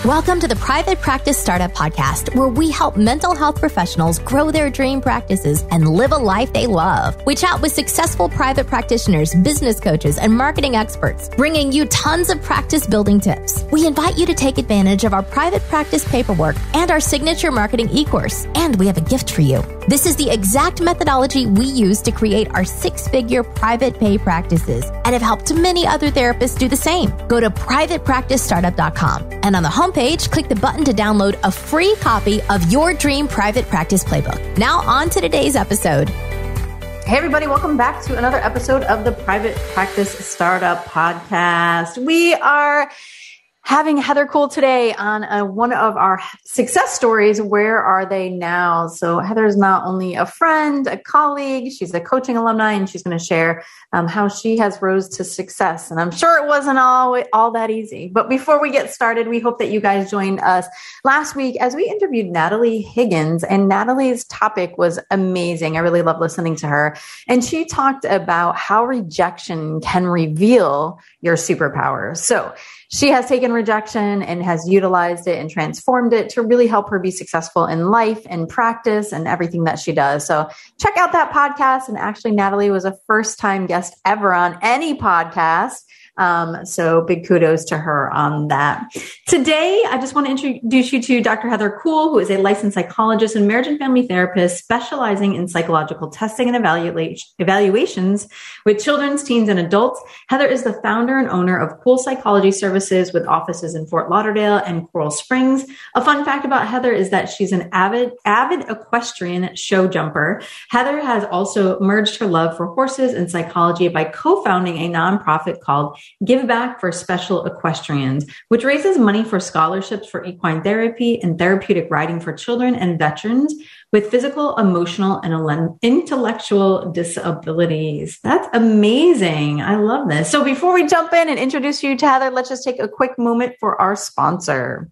Welcome to the Private Practice Startup Podcast, where we help mental health professionals grow their dream practices and live a life they love. We chat with successful private practitioners, business coaches, and marketing experts, bringing you tons of practice building tips. We invite you to take advantage of our private practice paperwork and our signature marketing e-course. And we have a gift for you. This is the exact methodology we use to create our 6-figure private pay practices and have helped many other therapists do the same. Go to privatepracticestartup.com and on the homepage, click the button to download a free copy of your dream private practice playbook. Now on to today's episode. Hey everybody, welcome back to another episode of the Private Practice Startup Podcast. We are having Heather Kuhl today on one of our success stories. Where are they now? So Heather is not only a friend, a colleague, she's a coaching alumni, and she's going to share how she has rose to success. And I'm sure it wasn't all that easy. But before we get started, we hope that you guys joined us last week as we interviewed Natalie Higgins. And Natalie's topic was amazing. I really love listening to her. And she talked about how rejection can reveal your superpower. So she has taken rejection and has utilized it and transformed it to really help her be successful in life and practice and everything that she does. So check out that podcast. And actually, Natalie was a first-time guest ever on any podcast. So big kudos to her on that. Today, I just want to introduce you to Dr. Heather Kuhl, who is a licensed psychologist and marriage and family therapist specializing in psychological testing and evaluations with children's, teens, and adults. Heather is the founder and owner of Kuhl Psychology Services with offices in Fort Lauderdale and Coral Springs. A fun fact about Heather is that she's an avid equestrian show jumper. Heather has also merged her love for horses and psychology by co-founding a nonprofit called Give Back for Special Equestrians, which raises money for scholarships for equine therapy and therapeutic riding for children and veterans with physical, emotional, and intellectual disabilities. That's amazing. I love this. So before we jump in and introduce you to Heather, let's just take a quick moment for our sponsor.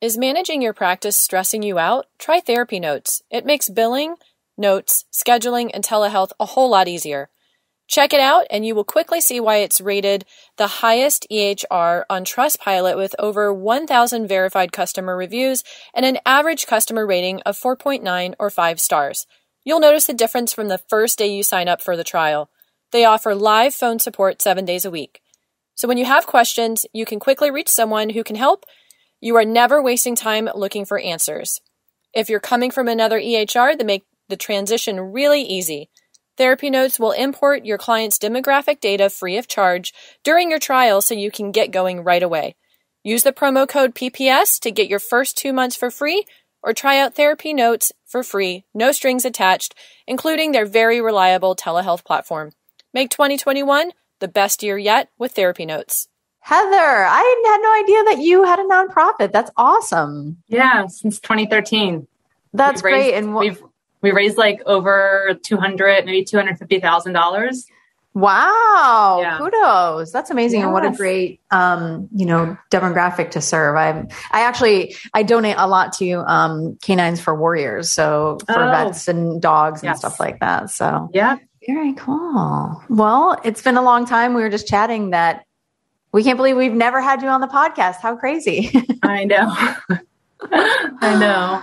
Is managing your practice stressing you out? Try Therapy Notes. It makes billing, notes, scheduling, and telehealth a whole lot easier. Check it out, and you will quickly see why it's rated the highest EHR on Trustpilot with over 1,000 verified customer reviews and an average customer rating of 4.9 or 5 stars. You'll notice the difference from the first day you sign up for the trial. They offer live phone support 7 days a week. So when you have questions, you can quickly reach someone who can help. You are never wasting time looking for answers. If you're coming from another EHR, they make the transition really easy. Therapy Notes will import your client's demographic data free of charge during your trial so you can get going right away. Use the promo code PPS to get your first 2 months for free or try out Therapy Notes for free, no strings attached, including their very reliable telehealth platform. Make 2021 the best year yet with Therapy Notes. Heather, I had no idea that you had a nonprofit. That's awesome. Yeah, since 2013. That's great. And we raised like over maybe $250,000. Wow. Yeah. Kudos. That's amazing. Yes. And what a great, demographic to serve. I donate a lot to, Canines for Warriors. So for vets and dogs and stuff like that. So yeah, very cool. Well, it's been a long time. We were just chatting that we can't believe we've never had you on the podcast. How crazy. I know. I know.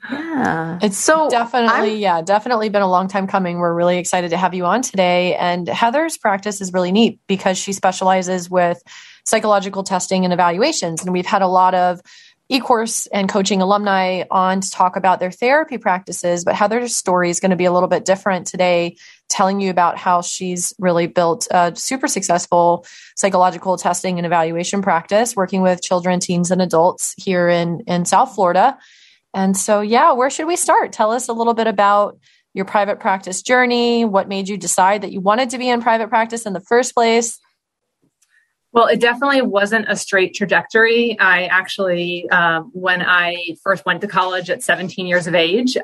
Yeah. It's so definitely been a long time coming. We're really excited to have you on today. And Heather's practice is really neat because she specializes with psychological testing and evaluations. And we've had a lot of e-course and coaching alumni on to talk about their therapy practices. But Heather's story is going to be a little bit different today, telling you about how she's really built a super successful psychological testing and evaluation practice, working with children, teens, and adults here in South Florida. And so, where should we start? Tell us a little bit about your private practice journey. What made you decide that you wanted to be in private practice in the first place? Well, it definitely wasn't a straight trajectory. I actually, when I first went to college at 17 years of age,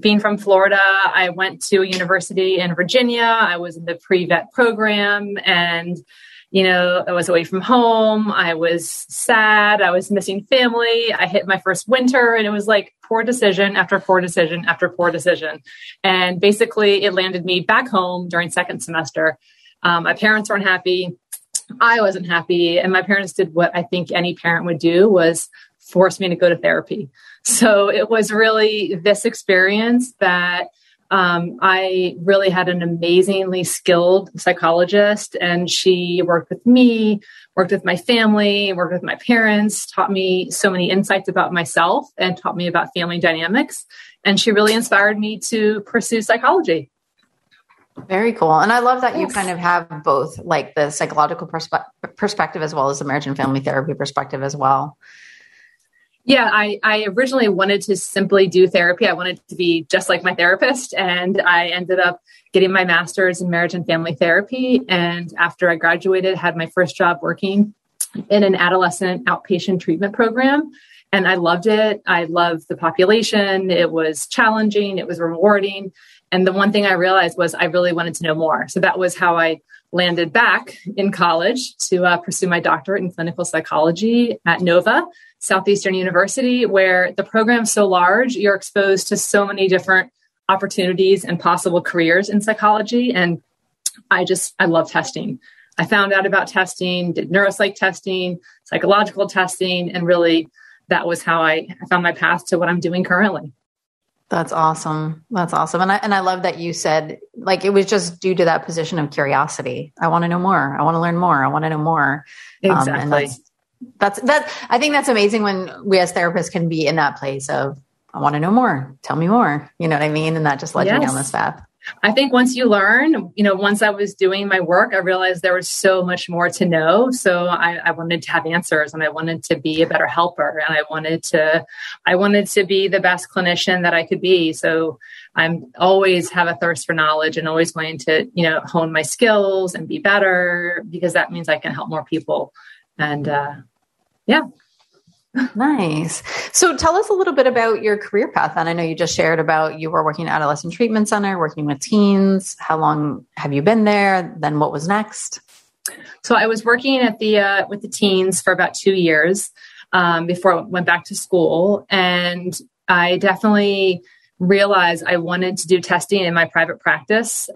being from Florida, I went to a university in Virginia. I was in the pre-vet program and I was away from home. I was sad. I was missing family. I hit my first winter and it was like poor decision after poor decision after poor decision. And basically it landed me back home during second semester. My parents weren't happy. I wasn't happy. And my parents did what I think any parent would do, was force me to go to therapy. So it was really this experience that I really had an amazingly skilled psychologist, and she worked with me, worked with my family, worked with my parents, taught me so many insights about myself and taught me about family dynamics. And she really inspired me to pursue psychology. Very cool. And I love that you kind of have both, like the psychological perspective as well as the marriage and family therapy perspective as well. Yeah, I originally wanted to simply do therapy. I wanted to be just like my therapist. And I ended up getting my master's in marriage and family therapy. And after I graduated, had my first job working in an adolescent outpatient treatment program. And I loved it. I loved the population. It was challenging. It was rewarding. And the one thing I realized was I really wanted to know more. So that was how I landed back in college to pursue my doctorate in clinical psychology at Nova, Southeastern University, where the program's so large, you're exposed to so many different opportunities and possible careers in psychology. And I love testing. I found out about testing, did neuropsych testing, psychological testing, and really that was how I found my path to what I'm doing currently. That's awesome. That's awesome. And I love that you said, like, it was just due to that position of curiosity. I want to know more. I want to learn more. I want to know more. Exactly. And that's I think that's amazing when we as therapists can be in that place of, I want to know more. Tell me more. You know what I mean? And that just led me down this path. I think once you learn, once I was doing my work, I realized there was so much more to know. So I wanted to have answers, and I wanted to be a better helper, and I wanted to be the best clinician that I could be. So I'm always have a thirst for knowledge and always going to, hone my skills and be better, because that means I can help more people. And yeah. Nice. So tell us a little bit about your career path. And I know you just shared about you were working at Adolescent Treatment Center, working with teens. How long have you been there? Then what was next? So I was working at with the teens for about 2 years before I went back to school. And I definitely realized I wanted to do testing in my private practice.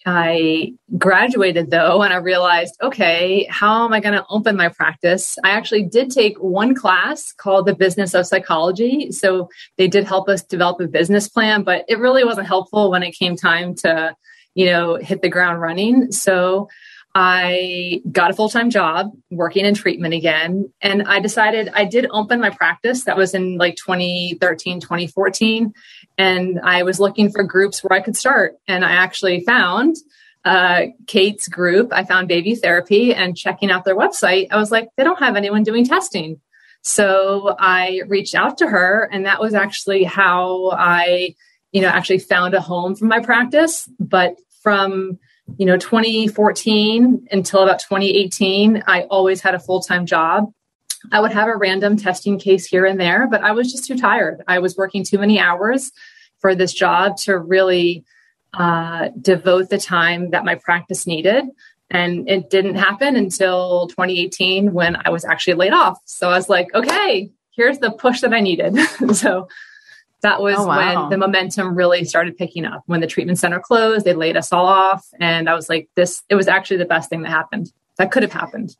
I graduated though, and I realized, okay, how am I going to open my practice? I actually did take one class called The Business of Psychology. So they did help us develop a business plan, but it really wasn't helpful when it came time to, hit the ground running. So I got a full-time job working in treatment again. And I decided I did open my practice. That was in like 2013, 2014. And I was looking for groups where I could start. And I actually found Kate's group. I found Baby Therapy, and checking out their website, I was like, they don't have anyone doing testing. So I reached out to her, and that was actually how I, actually found a home for my practice. But from 2014 until about 2018, I always had a full-time job. I would have a random testing case here and there, but I was just too tired. I was working too many hours for this job to really devote the time that my practice needed. And it didn't happen until 2018 when I was actually laid off. So I was like, okay, here's the push that I needed. So that was when the momentum really started picking up. When the treatment center closed, they laid us all off. And I was like, it was actually the best thing that could have happened.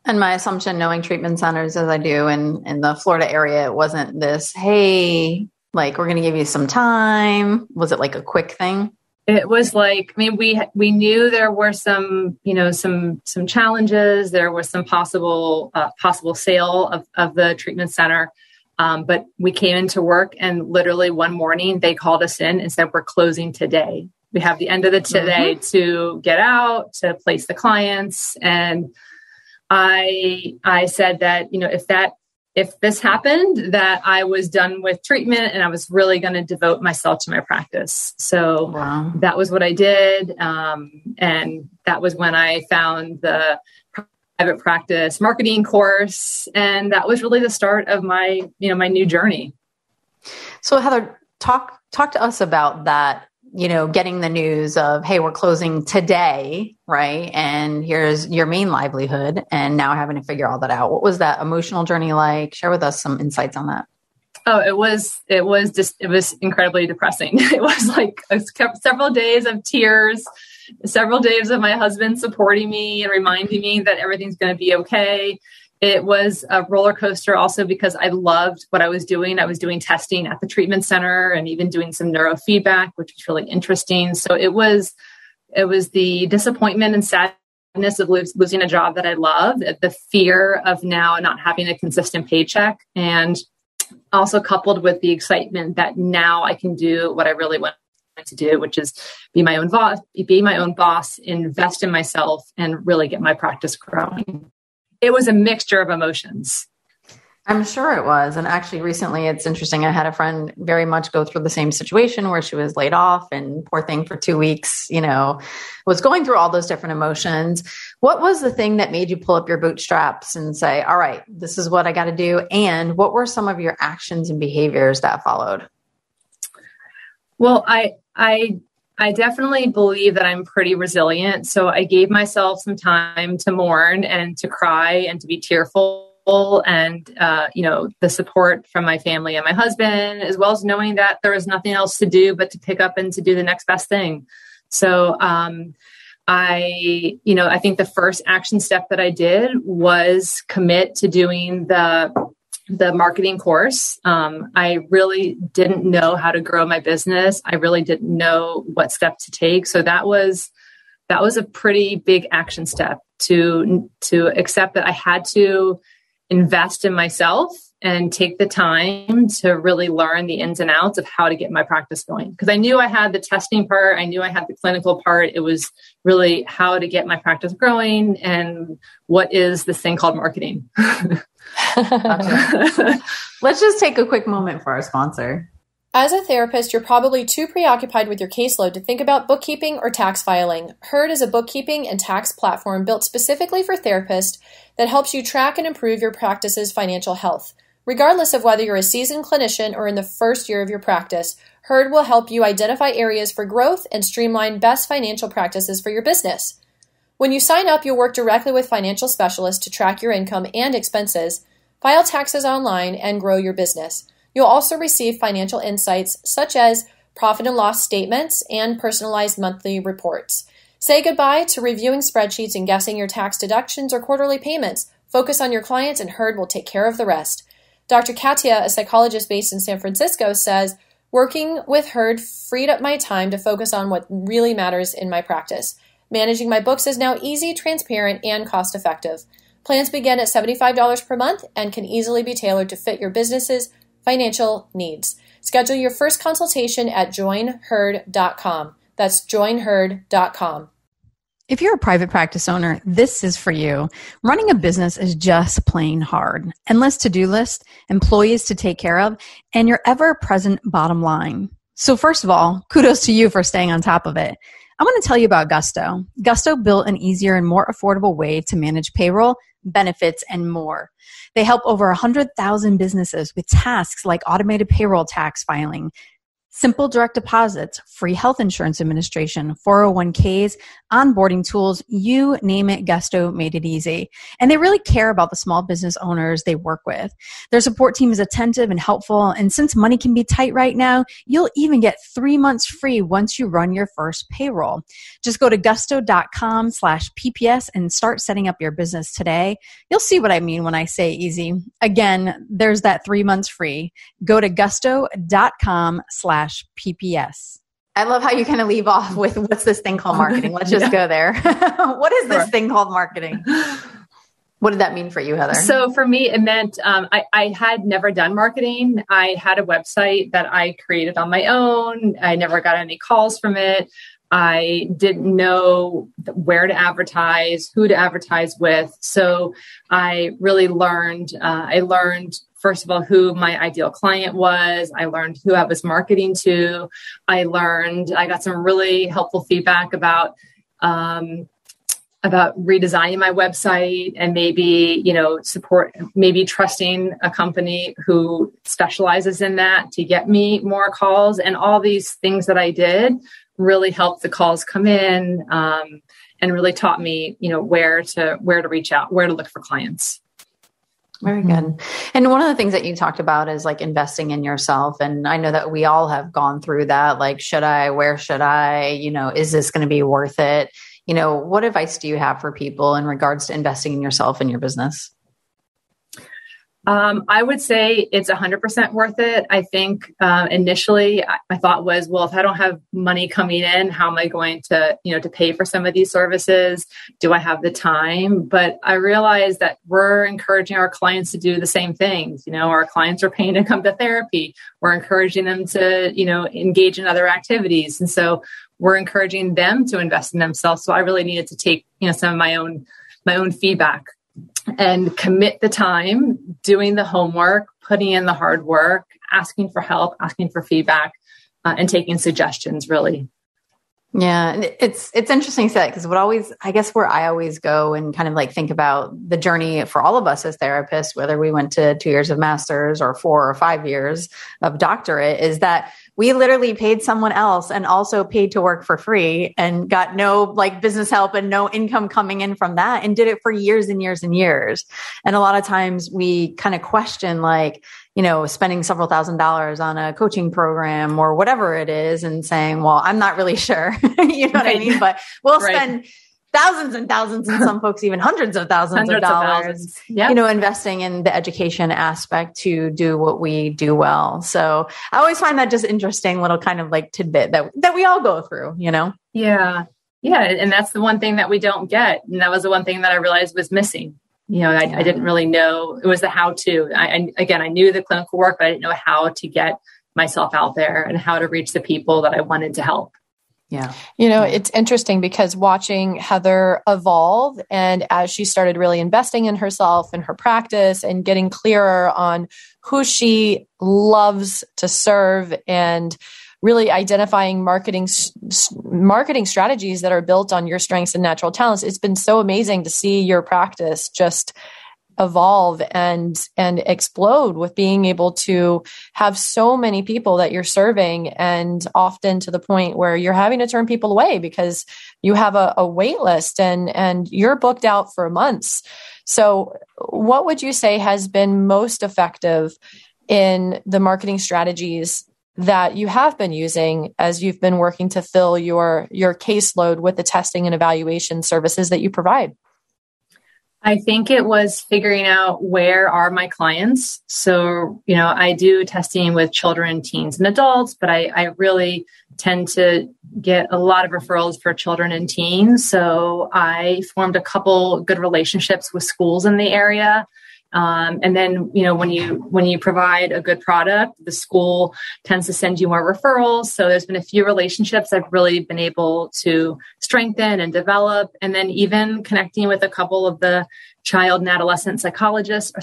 And my assumption, knowing treatment centers as I do in the Florida area, it wasn't this, hey, like, we're going to give you some time. Was it like a quick thing? It was like, we knew there were some challenges. There was some possible sale of the treatment center. But we came into work, and literally one morning they called us in and said, we're closing today. We have the end of the today to get out, to place the clients. And I said that, if this happened, that I was done with treatment and I was really going to devote myself to my practice. So that was what I did. And that was when I found the private practice marketing course. And that was really the start of my, my new journey. So Heather, talk to us about that, getting the news of, hey, we're closing today, right? And here's your main livelihood, and now having to figure all that out. What was that emotional journey like? Share with us some insights on that. Oh, it was incredibly depressing. It was like several days of tears several days of my husband supporting me and reminding me that everything's going to be okay. It was a roller coaster also because I loved what I was doing. I was doing testing at the treatment center and even doing some neurofeedback, which was really interesting. So it was the disappointment and sadness of losing a job that I loved, the fear of now not having a consistent paycheck, and also coupled with the excitement that now I can do what I really want to do, which is be my own boss, invest in myself, and really get my practice growing. It was a mixture of emotions. I'm sure it was. And actually recently it's interesting. I had a friend very much go through the same situation where she was laid off and poor thing for 2 weeks, was going through all those different emotions. What was the thing that made you pull up your bootstraps and say, all right, this is what I got to do? And what were some of your actions and behaviors that followed? Well, I definitely believe that I'm pretty resilient. So I gave myself some time to mourn and to cry and to be tearful, and, the support from my family and my husband, as well as knowing that there was nothing else to do but to pick up and to do the next best thing. So, I think the first action step that I did was commit to doing the marketing course. I really didn't know how to grow my business. I really didn't know what step to take. So that was a pretty big action step to accept that I had to invest in myself and take the time to really learn the ins and outs of how to get my practice going. Because I knew I had the testing part. I knew I had the clinical part. It was really how to get my practice growing and what is this thing called marketing. Let's just take a quick moment for our sponsor. As a therapist, you're probably too preoccupied with your caseload to think about bookkeeping or tax filing. Herd is a bookkeeping and tax platform built specifically for therapists that helps you track and improve your practice's financial health. Regardless of whether you're a seasoned clinician or in the first year of your practice, Herd will help you identify areas for growth and streamline best financial practices for your business. When you sign up, you'll work directly with financial specialists to track your income and expenses, file taxes online, and grow your business. You'll also receive financial insights such as profit and loss statements and personalized monthly reports. Say goodbye to reviewing spreadsheets and guessing your tax deductions or quarterly payments. Focus on your clients, and Herd will take care of the rest. Dr. Katia, a psychologist based in San Francisco, says, working with Herd freed up my time to focus on what really matters in my practice. Managing my books is now easy, transparent, and cost-effective. Plans begin at $75 per month and can easily be tailored to fit your business's financial needs. Schedule your first consultation at joinherd.com. That's joinherd.com. If you're a private practice owner, this is for you. Running a business is just plain hard. Endless to-do list, employees to take care of, and your ever-present bottom line. So first of all, kudos to you for staying on top of it. I want to tell you about Gusto. Gusto built an easier and more affordable way to manage payroll, benefits, and more. They help over 100,000 businesses with tasks like automated payroll tax filing, simple direct deposits, free health insurance administration, 401ks, onboarding tools, you name it, Gusto made it easy. And they really care about the small business owners they work with. Their support team is attentive and helpful. And since money can be tight right now, you'll even get 3 months free once you run your first payroll. Just go to gusto.com/PPS and start setting up your business today. You'll see what I mean when I say easy. Again, there's that 3 months free. Go to gusto.com/PPS. I love how you kind of leave off with what's this thing called marketing. Let's just go there. What is this thing called marketing? What did that mean for you, Heather? So for me, it meant I had never done marketing. I had a website that I created on my own. I never got any calls from it. I didn't know where to advertise, who to advertise with. So I really learned, first of all, who my ideal client was. I learned who I was marketing to. I got some really helpful feedback about redesigning my website and maybe, trusting a company who specializes in that to get me more calls. And all these things that I did really helped the calls come in, and really taught me, where to reach out, where to look for clients. Very good. And one of the things that you talked about is like investing in yourself. And I know that we all have gone through that. Like, should I, where should I, is this going to be worth it? What advice do you have for people in regards to investing in yourself and your business? I would say it's 100% worth it. I think initially my thought was, well, if I don't have money coming in, how am I going to, to pay for some of these services? Do I have the time? But I realized that we're encouraging our clients to do the same things. Our clients are paying to come to therapy. We're encouraging them to, engage in other activities. And so we're encouraging them to invest in themselves. So I really needed to take, some of my own feedback and commit the time doing the homework, putting in the hard work, asking for help, asking for feedback, and taking suggestions, really. Yeah. It's interesting to say because where I always go and kind of like think about the journey for all of us as therapists, whether we went to 2 years of master's or 4 or 5 years of doctorate, is that we literally paid someone else and also paid to work for free and got no like business help and no income coming in from that and did it for years and years and years. And a lot of times we kind of question like, spending several $1,000s on a coaching program or whatever it is and saying, well, I'm not really sure, you know what I mean? But we'll spend thousands and thousands and some folks even hundreds of thousands of dollars, investing in the education aspect to do what we do well. So I always find that just interesting little kind of like tidbit that we all go through, Yeah. Yeah. And that's the one thing that we don't get. And that was the one thing that I realized was missing. I didn't really know. It was the how-to. I knew the clinical work, but I didn't know how to get myself out there and how to reach the people that I wanted to help. Yeah. It's interesting because watching Heather evolve and as she started really investing in herself and her practice and getting clearer on who she loves to serve and really identifying marketing strategies that are built on your strengths and natural talents. It's been so amazing to see your practice just evolve and explode with being able to have so many people that you're serving, and often to the point where you're having to turn people away because you have a wait list and you're booked out for months. So what would you say has been most effective in the marketing strategies that you have been using as you've been working to fill your caseload with the testing and evaluation services that you provide? I think it was figuring out where are my clients. So, I do testing with children, teens, and adults, but I really tend to get a lot of referrals for children and teens. So I formed a couple good relationships with schools in the area. And then, when you provide a good product, the school tends to send you more referrals. So there's been a few relationships I've really been able to strengthen and develop. And then even connecting with a couple of the child and adolescent psychiatrists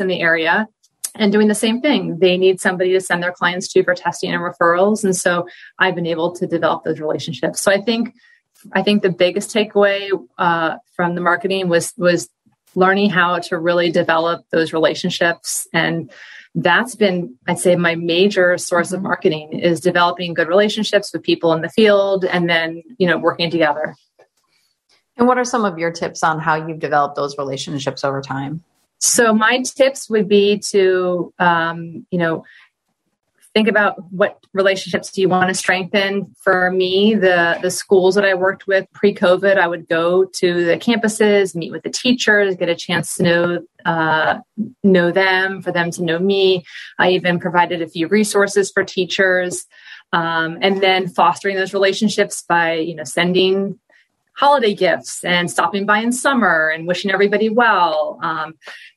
in the area and doing the same thing. They need somebody to send their clients to for testing and referrals. And so I've been able to develop those relationships. So I think the biggest takeaway, from the marketing was learning how to really develop those relationships. And that's been, I'd say, my major source of marketing is developing good relationships with people in the field and then, working together. And what are some of your tips on how you've developed those relationships over time? So my tips would be to, think about what relationships do you want to strengthen. For me, the schools that I worked with pre-COVID, I would go to the campuses, meet with the teachers, get a chance to know them, for them to know me. I even provided a few resources for teachers, and then fostering those relationships by, sending holiday gifts and stopping by in summer and wishing everybody well.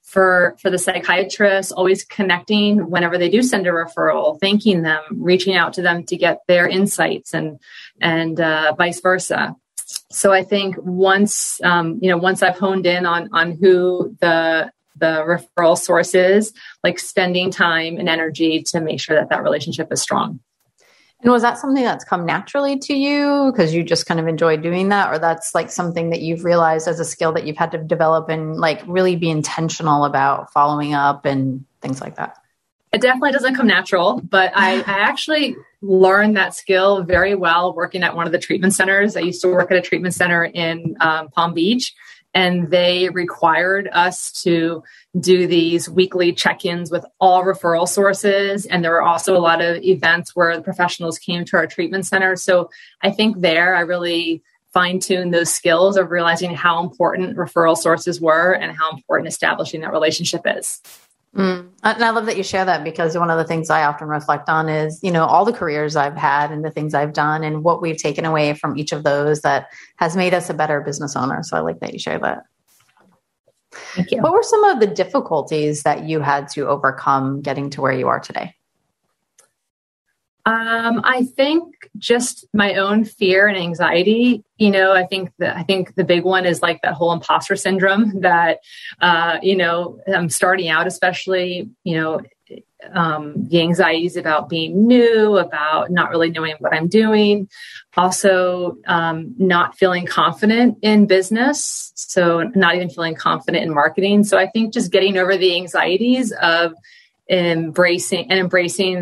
For the psychiatrists, always connecting whenever they do send a referral, thanking them, reaching out to them to get their insights and vice versa. So I think once I've honed in on who the referral source is, like spending time and energy to make sure that relationship is strong. And was that something that's come naturally to you because you just kind of enjoy doing that? Or that's like something that you've realized as a skill that you've had to develop and like really be intentional about following up and things like that? It definitely doesn't come natural, but I actually learned that skill very well working at one of the treatment centers. I used to work at a treatment center in Palm Beach. and they required us to do these weekly check-ins with all referral sources. And there were also a lot of events where the professionals came to our treatment center. So I think there I really fine-tune those skills of realizing how important referral sources were and how important establishing that relationship is. And I love that you share that, because one of the things I often reflect on is, all the careers I've had and the things I've done and what we've taken away from each of those that has made us a better business owner. So I like that you share that. Thank you. What were some of the difficulties that you had to overcome getting to where you are today? I think just my own fear and anxiety. I think the big one is like that whole imposter syndrome that, I'm starting out, especially, the anxieties about being new, about not really knowing what I'm doing. Also, not feeling confident in business. So not even feeling confident in marketing. So I think just getting over the anxieties of embracing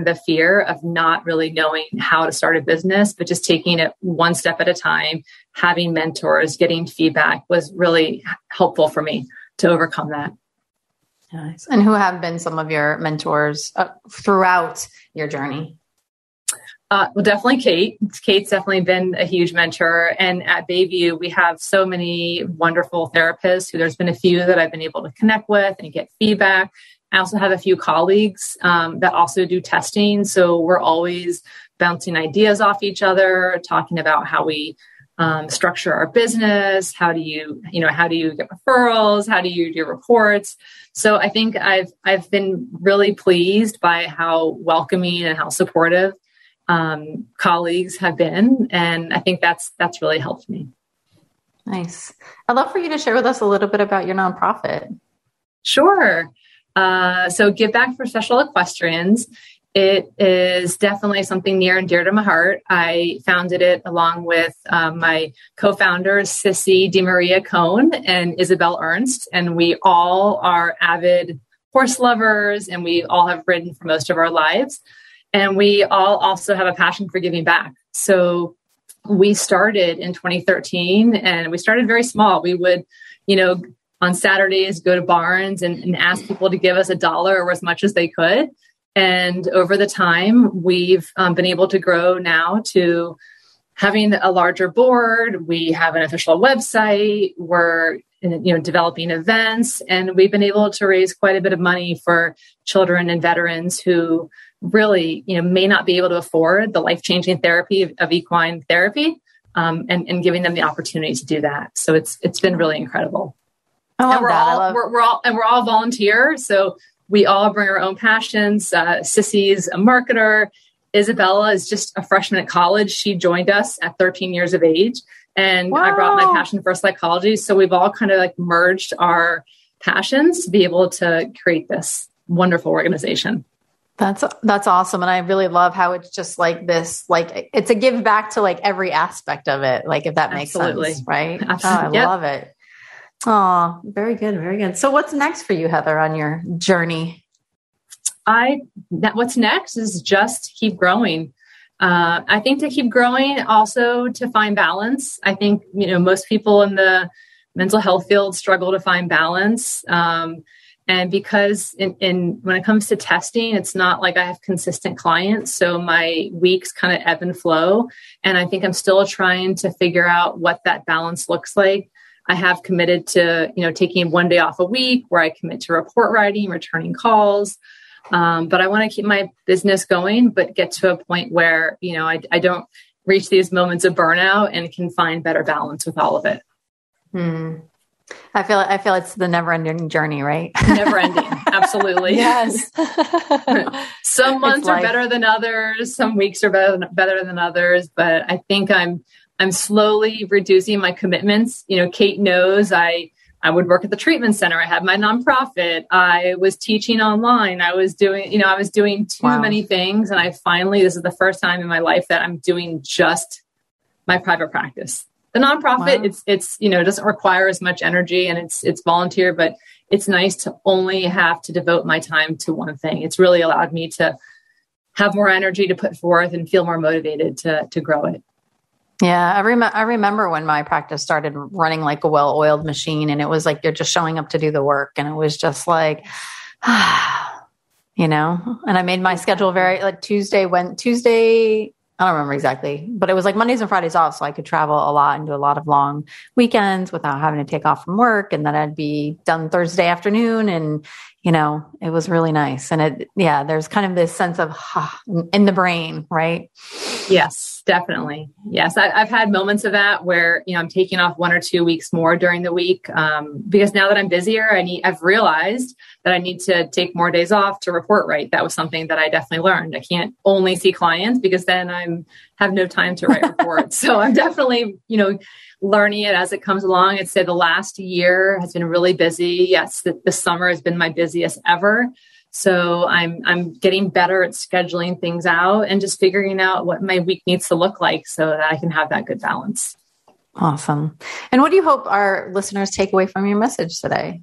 the fear of not really knowing how to start a business, but just taking it one step at a time, having mentors, getting feedback was really helpful for me to overcome that. Nice. And who have been some of your mentors throughout your journey? Well, definitely Kate. Kate's definitely been a huge mentor. And at Bayview, we have so many wonderful therapists who there's been a few that I've been able to connect with and get feedback. I also have a few colleagues that also do testing. So we're always bouncing ideas off each other, talking about how we structure our business. How do you get referrals? How do you do reports? So I think I've been really pleased by how welcoming and how supportive colleagues have been. And I think that's really helped me. Nice. I'd love for you to share with us a little bit about your nonprofit. Sure. So Give Back for Special Equestrians. It is definitely something near and dear to my heart. I founded it along with my co-founders, Sissy DeMaria Cohn and Isabel Ernst. And we all are avid horse lovers, and we all have ridden for most of our lives. And we all also have a passion for giving back. So we started in 2013, and we started very small. We would, on Saturdays, go to Barnes and ask people to give us $1 or as much as they could. And over the time, we've been able to grow now to having a larger board. We have an official website. We're developing events, and we've been able to raise quite a bit of money for children and veterans who really, may not be able to afford the life-changing therapy of equine therapy, and giving them the opportunity to do that. So it's been really incredible. We're all volunteer. So we all bring our own passions. Sissy's a marketer. Isabella is just a freshman at college. She joined us at 13 years of age, and wow. I brought my passion for psychology. So we've all kind of merged our passions to be able to create this wonderful organization. That's awesome. And I really love how it's just this, it's a give back to every aspect of it. If that makes sense, right? Absolutely. I love it. Oh, very good. Very good. So what's next for you, Heather, on your journey? What's next is just keep growing. I think to keep growing, also to find balance. I think, most people in the mental health field struggle to find balance. And because when it comes to testing, it's not like I have consistent clients. So my weeks kind of ebb and flow. And I think I'm still trying to figure out what that balance looks like. I have committed to, taking one day off a week where I commit to report writing, returning calls. But I want to keep my business going, but get to a point where, I don't reach these moments of burnout and can find better balance with all of it. I feel it's the never ending journey, right? Never ending. Absolutely. Yes. Some months are better than others. Some weeks are better than others, but I think I'm slowly reducing my commitments. Kate knows I would work at the treatment center. I had my nonprofit. I was teaching online. I was doing too many things. And this is the first time in my life that I'm doing just my private practice. The nonprofit, it's doesn't require as much energy, and it's volunteer, but it's nice to only have to devote my time to one thing. It's really allowed me to have more energy to put forth and feel more motivated to grow it. Yeah, I remember when my practice started running like a well-oiled machine, and it was like you're just showing up to do the work, and it was just like, and I made my schedule very like Tuesday, I don't remember exactly, but it was like Mondays and Fridays off, so I could travel a lot and do a lot of long weekends without having to take off from work, and then I'd be done Thursday afternoon, and it was really nice. And there's kind of this sense of in the brain, right? Yes, definitely. Yes. I've had moments of that where, I'm taking off 1 or 2 weeks more during the week. Because now that I'm busier, I've realized that I need to take more days off to report right. That was something that I definitely learned. I can't only see clients because then have no time to write reports. So I'm definitely, learning it as it comes along. I'd say the last year has been really busy. Yes, the summer has been my busiest ever. So I'm getting better at scheduling things out and just figuring out what my week needs to look like so that I can have that good balance. Awesome. And what do you hope our listeners take away from your message today?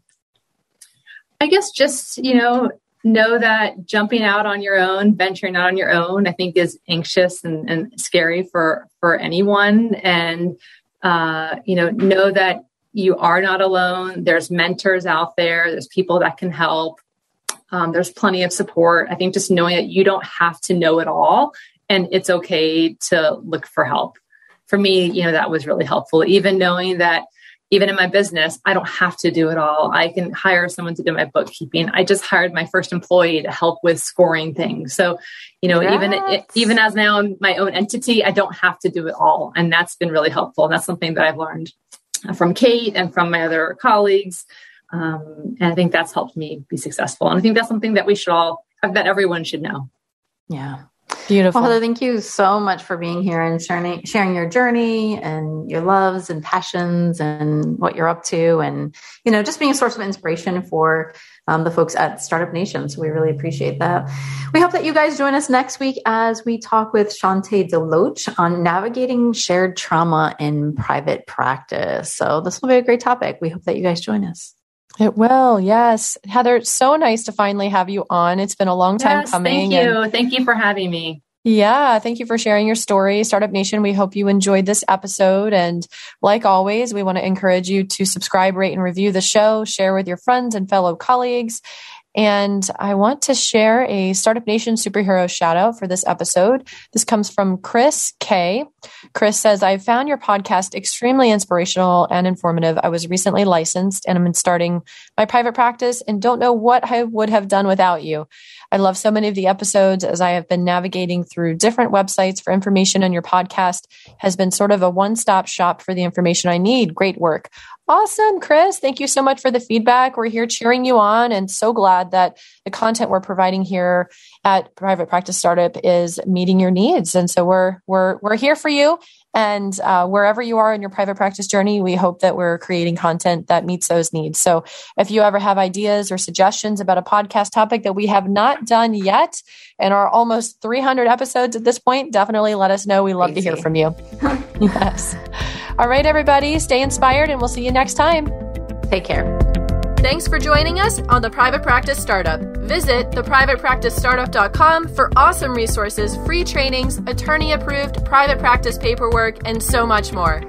I guess just, know that jumping out on your own, venturing out on your own, I think is anxious and scary for anyone. And, know that you are not alone. There's mentors out there. There's people that can help. There's plenty of support. I think just knowing that you don't have to know it all and it's okay to look for help. For me, that was really helpful. Even knowing that even in my business, I don't have to do it all. I can hire someone to do my bookkeeping. I just hired my first employee to help with scoring things. So, even as now my own entity, I don't have to do it all. And that's been really helpful. And that's something that I've learned from Kate and from my other colleagues. And I think that's helped me be successful. And I think that's something that that everyone should know. Yeah. Beautiful. Well, Heather, thank you so much for being here and sharing your journey and your loves and passions and what you're up to, and just being a source of inspiration for the folks at Startup Nation. So we really appreciate that. We hope that you guys join us next week as we talk with Shantae Deloach on navigating shared trauma in private practice. So this will be a great topic. We hope that you guys join us. It will. Yes. Heather, it's so nice to finally have you on. It's been a long time coming. Thank you. Thank you for having me. Yeah. Thank you for sharing your story. Startup Nation, we hope you enjoyed this episode. And like always, we want to encourage you to subscribe, rate, and review the show, share with your friends and fellow colleagues. And I want to share a Startup Nation superhero shout out for this episode. This comes from Chris K. Chris says, I found your podcast extremely inspirational and informative. I was recently licensed and I'm starting my private practice and don't know what I would have done without you. I love so many of the episodes as I have been navigating through different websites for information, and your podcast has been sort of a one-stop shop for the information I need. Great work. Awesome, Chris. Thank you so much for the feedback. We're here cheering you on and so glad that the content we're providing here at Private Practice Startup is meeting your needs. And so we're here for you. And wherever you are in your private practice journey, we hope that we're creating content that meets those needs. So if you ever have ideas or suggestions about a podcast topic that we have not done yet and are almost 300 episodes at this point, definitely let us know. We love to hear from you. Yes. All right, everybody, stay inspired and we'll see you next time. Take care. Thanks for joining us on The Private Practice Startup. Visit theprivatepracticestartup.com for awesome resources, free trainings, attorney-approved private practice paperwork, and so much more.